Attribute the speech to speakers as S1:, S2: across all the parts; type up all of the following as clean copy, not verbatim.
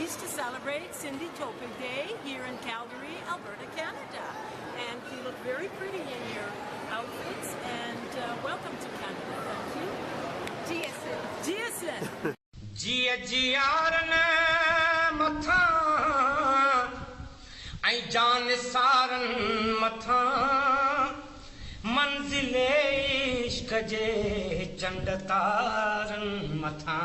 S1: is to celebrate Cindy Topic Day here in Calgary, Alberta, Canada. And you look very pretty in your outfits, and welcome to Canada. Thank you. Jason.
S2: Gia Giaran Matha I Jan Saran Matha Manzile Ishkaje Chandataran Matha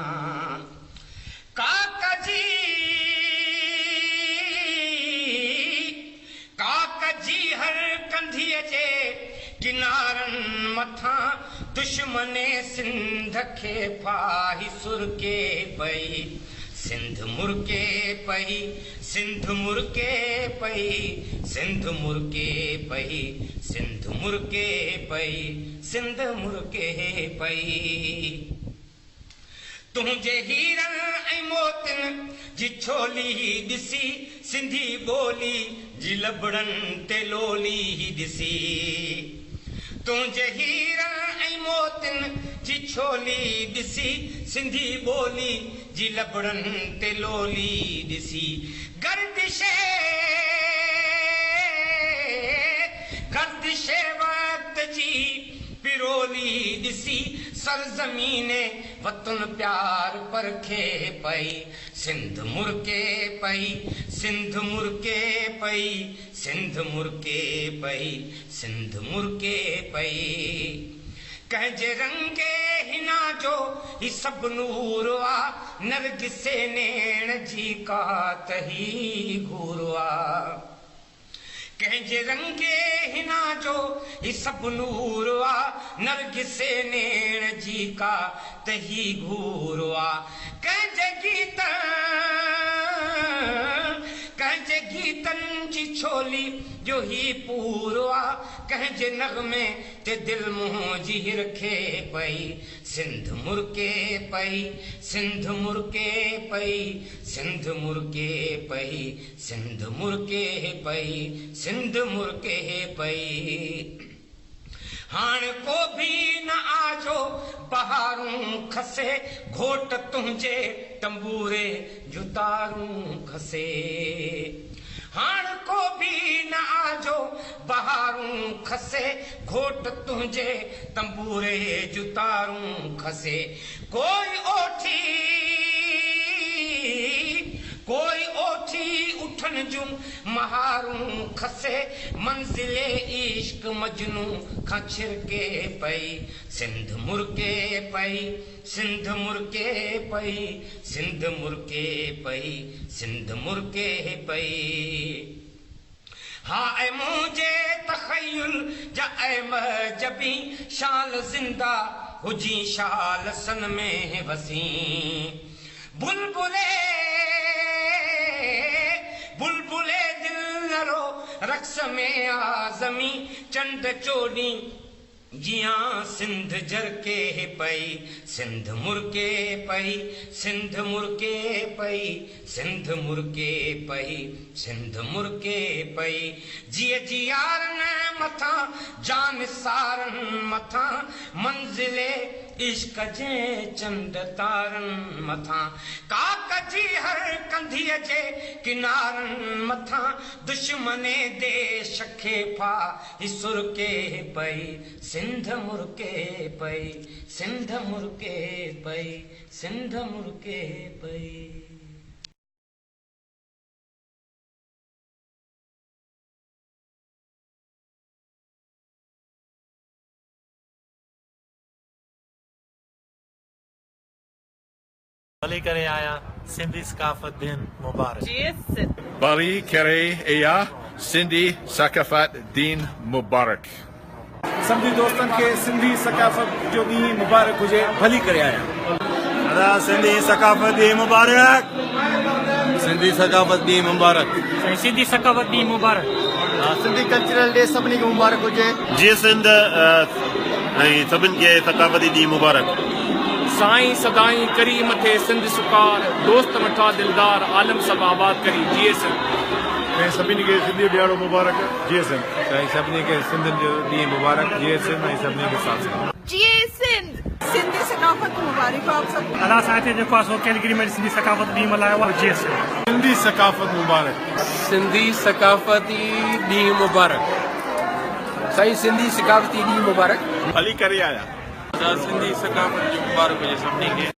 S2: Kakaji Har Kandhiye Je Kinaran Matha दुश्मने Sindh के फाही सुर के पई सिंध मुर्के पई सिंध मुर्के पई सिंध मुर्के पई सिंध मुर्के पई सिंध मुर्के पई तुझे हीरन ऐं मोतिन जी छोली दिसी सिंधी बोली जी लबड़न ते लोली दिसी तुझे हीरन मोतिन जी छोली दिसी सिंधी बोली जी लबड़न ते लोली दिसी गर्दिशे वक्त जी पिरोली दिसी सरजमीने वतन प्यार परखे पई सिंध मुर्के पई सिंध मुर्के पई सिंध मुर्के पई सिंध मुर्के पई कहजे रंगे हिना जो ही सब नूरवा नरगिसे नेण जी का तही घूरवा कहजे रंगे हिना जो ही सब नूरवा नरगिसे नेण जी का तही घूरवा कहजे गीतन जी छोली जो ही पूरवा कहजे नगमे ते दिल मुँह जी रखे पई सिंध मुर्के पई सिंध मुर्के पई सिंध मुर्के पई सिंध मुर्के पई सिंध मुर्के पई हाण को भी न आजो बहारूं खसे घोट तुझे तंबूरे जुतारूं खसे हाण को भी न आजो बहारूं खसे घोट तुझे तंबूरे जुतारूं खसे कोई ओठी उठन जूं महारूं खसे मंजिले इश्क मजनू खां छिरके पई सिंध मुर्के पई सिंध मुर्के पई सिंध मुर्के पई सिंध मुर्के पई हाँ ऐ मुझे तखय्युल जा ऐ महजबी शाल जिंदा हुजी शाल सन में वसी बुलबुले बुलबुले दिल नरो रक्स में आजमी चंद चोड़ी जियां सिंध जरके पई सिंध मुर्के पई सिंध मुर्के पई सिंध मुर्के पई सिंध मुर्के पई जिय जियारन मथा जान सारन मथा मंजिले इश्क जे चंद तारन मथा काक जी हर कंधीअ जे किनारन मथा दुश्मने देश खे फा हिसुर के पई सिंध मुर्के पई सिंध मुर्के पई सिंध मुर्के पई
S3: भली करे आया सिंधी सकाफत दिन मुबारक
S4: भली करे आया सिंधी सकाफत दिन मुबारक
S5: सभी दोस्तन के सिंधी सकाफत जो ॾींहुं मुबारक हुजे भली करे आया
S6: सिंधी सकाफत ॾींहुं मुबारक सिंधी सकाफत ॾींहुं मुबारक
S7: सिंधी सकाफत ॾींहुं मुबारक
S6: सिंधी कल्चरल डे सभिनी खे मुबारक हुजे जीअं सिंध ऐं सभिनि खे सकाफती ॾींहुं मुबारक
S7: साईं सदाई करी मथे सिंध सुकार दोस्त मठा दिलदार आलम सब आबाद करी जिए सिंध
S5: सभिनी खे सिंधी ॾियारो मुबारक जिए सिंध सभिनी खे सिंधियुनि जो ॾींहुं मुबारक जिए सिंध ऐं सभिनी खे साथ जिए सिंध सिंधी
S1: सकाफत मुबारक हो आप सबको।
S3: अला साथे जेको आहे सो कैलगरी में सिंधी सकाफ़त ॾींहुं मल्हायो आहे GSM।
S4: सिंधी सकाफ़त मुबारक।
S8: सिंधी सकाफ़ती ॾींहुं मुबारक। साईं सिंधी सकाफ़ती ॾींहुं मुबारक।
S4: भली करे आया।
S8: सिंधी सकाफ़त जो मुबारक हुजे सभिनी खे।